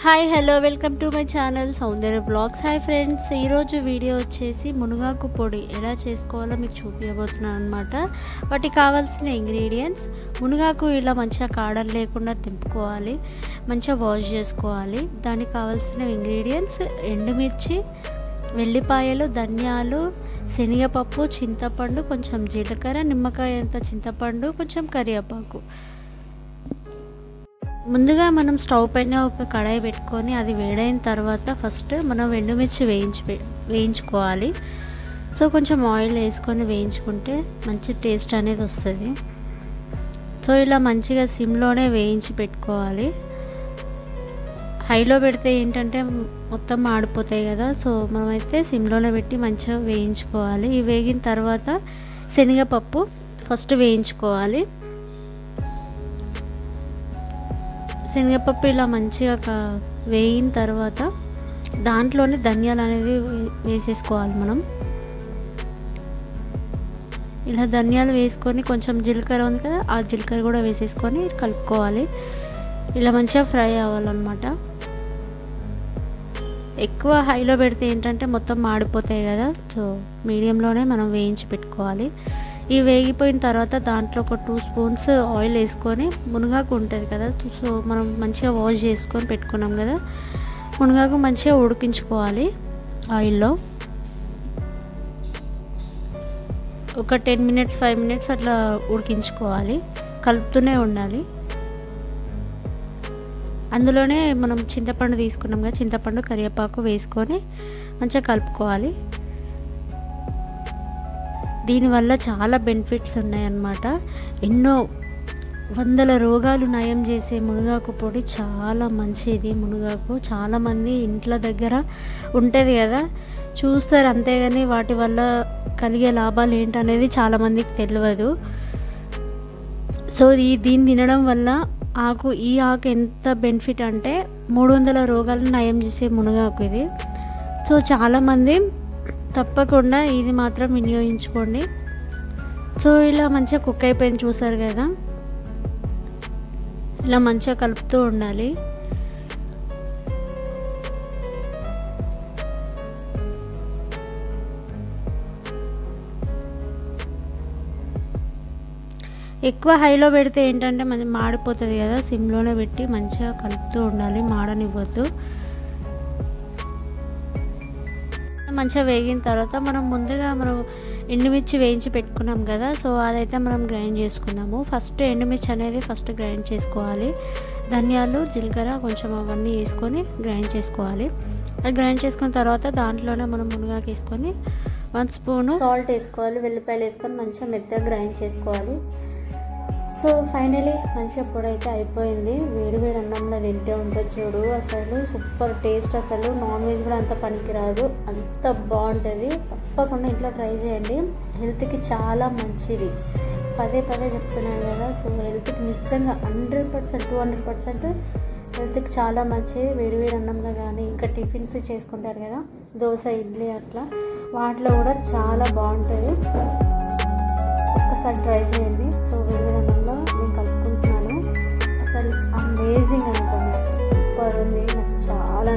Hi hello welcome to my channel Soundarya blogs. Hi friends, ఈరోజు video వచ్చేసి మునగాకు పొడి ఎలా చేసుకోవాలో మీకు చూపించబోతున్నాను అనమాట. వాటికి కావాల్సిన ఇంగ్రీడియంట్స్: మునగాకు ఇలా మంచిగా కాడలు లేకుండా తింపుకోవాలి, మంచిగా వాష్ చేసుకోవాలి. దానికి కావాల్సిన ఇంగ్రీడియంట్స్: ఎండుమిర్చి, వెల్లిపాయలు, ధనియాలు, శనగపప్పు, చింతపండు, కొంచెం జీలకర్ర, నిమ్మకాయ అంత చింతపండు, కొంచెం కరివేపాకు. ముందుగా మనం స్టవ్ పైన ఒక కడాయి పెట్టుకొని అది వేడైన తర్వాత ఫస్ట్ మనం ఎండుమిర్చి వేయించుకోవాలి. సో కొంచెం ఆయిల్ వేసుకొని వేయించుకుంటే మంచి టేస్ట్ అనేది వస్తుంది. సో ఇలా మంచిగా సిమ్లోనే వేయించి పెట్టుకోవాలి. హైలో పెడితే ఏంటంటే మొత్తం మాడిపోతాయి కదా. సో మనమైతే సిమ్లోనే పెట్టి మంచిగా వేయించుకోవాలి. ఇవి వేగిన తర్వాత శనగపప్పు ఫస్ట్ వేయించుకోవాలి. శనగపప్పు ఇలా మంచిగా వేగిన తర్వాత దాంట్లోనే ధనియాలు అనేది వేసేసుకోవాలి. మనం ఇలా ధనియాలు వేసుకొని కొంచెం జీలకర్ర ఉంది కదా, ఆ జీలకర్ర కూడా వేసేసుకొని కలుపుకోవాలి. ఇలా మంచిగా ఫ్రై అవ్వాలన్నమాట. ఎక్కువ హైలో పెడితే ఏంటంటే మొత్తం మాడిపోతాయి కదా. సో మీడియంలోనే మనం వేయించి పెట్టుకోవాలి. ఇవి వేగిపోయిన తర్వాత దాంట్లో ఒక 2 స్పూన్స్ ఆయిల్ వేసుకొని, మునగాకు ఉంటుంది కదా, సో మనం మంచిగా వాష్ చేసుకొని పెట్టుకున్నాం కదా, మునగాకు మంచిగా ఉడికించుకోవాలి ఆయిల్లో. ఒక 10 మినిట్స్ 5 మినిట్స్ అట్లా ఉడికించుకోవాలి, కలుపుతూనే ఉండాలి. అందులోనే మనం చింతపండు తీసుకున్నాం కదా, చింతపండు, కరివేపాకు వేసుకొని మంచిగా కలుపుకోవాలి. దీనివల్ల చాలా బెనిఫిట్స్ ఉన్నాయన్నమాట. ఎన్నో వందల రోగాలు నయం చేసే మునగాకు పొడి చాలా మంచిది. మునగాకు చాలామంది ఇంట్ల దగ్గర ఉంటుంది కదా, చూస్తారు అంతేగాని వాటి వల్ల కలిగే లాభాలు ఏంటనేది చాలామందికి తెలియదు. సో దీన్ని తినడం వల్ల ఈ ఆకు ఎంత బెనిఫిట్ అంటే 300 రోగాలను నయం చేసే మునగాకు ఇది. సో చాలామంది తప్పకుండా ఇది మాత్రం వినియోగించుకోండి. సో ఇలా మంచిగా కుక్ అయిపోయింది, చూసారు కదా. ఇలా మంచిగా కలుపుతూ ఉండాలి. ఎక్కువ హైలో పెడితే ఏంటంటే మంచి మాడిపోతుంది కదా. సిమ్లోనే పెట్టి మంచిగా కలుపుతూ ఉండాలి, మాడనివ్వద్దు. మంచిగా వేగిన తర్వాత మనం ఎండుమిర్చి వేయించి పెట్టుకున్నాం కదా, సో అదైతే మనం గ్రైండ్ చేసుకుందాము. ఫస్ట్ ఎండుమిర్చి అనేది గ్రైండ్ చేసుకోవాలి. ధనియాలు, జీలకర్ర కొంచెం అవన్నీ వేసుకొని గ్రైండ్ చేసుకోవాలి. అది గ్రైండ్ చేసుకున్న తర్వాత దాంట్లోనే మనం మునగాకు వేసుకొని 1 స్పూను సాల్ట్ వేసుకోవాలి, వెల్లిపాయలు వేసుకొని మంచిగా మెత్తగా గ్రైండ్ చేసుకోవాలి. సో ఫైనలీ మంచిగా పొడి అయితే అయిపోయింది. వేడి వేడి అన్నంలో తింటే ఉంటుంది చూడు, అసలు సూపర్ టేస్ట్. అసలు నాన్ వెజ్ కూడా అంత పనికిరాదు, అంత బాగుంటుంది. తప్పకుండా ఇంట్లో ట్రై చేయండి, హెల్త్కి చాలా మంచిది. పదే చెప్తున్నాను కదా. సో హెల్త్కి నిజంగా 100% 200% హెల్త్కి చాలా మంచిది. వేడి అన్నంలో కానీ ఇంకా టిఫిన్స్ చేసుకుంటారు కదా, దోశ, ఇడ్లీ, అట్లా వాటిలో కూడా చాలా బాగుంటుంది. ఒక్కసారి ట్రై చేయండి. సో వేడి అన్నంలో నేను కలుపుకుంటున్నాను. అసలు అమేజింగ్ అనుకోండి, సూపర్ ఉంది. నాకు చాలా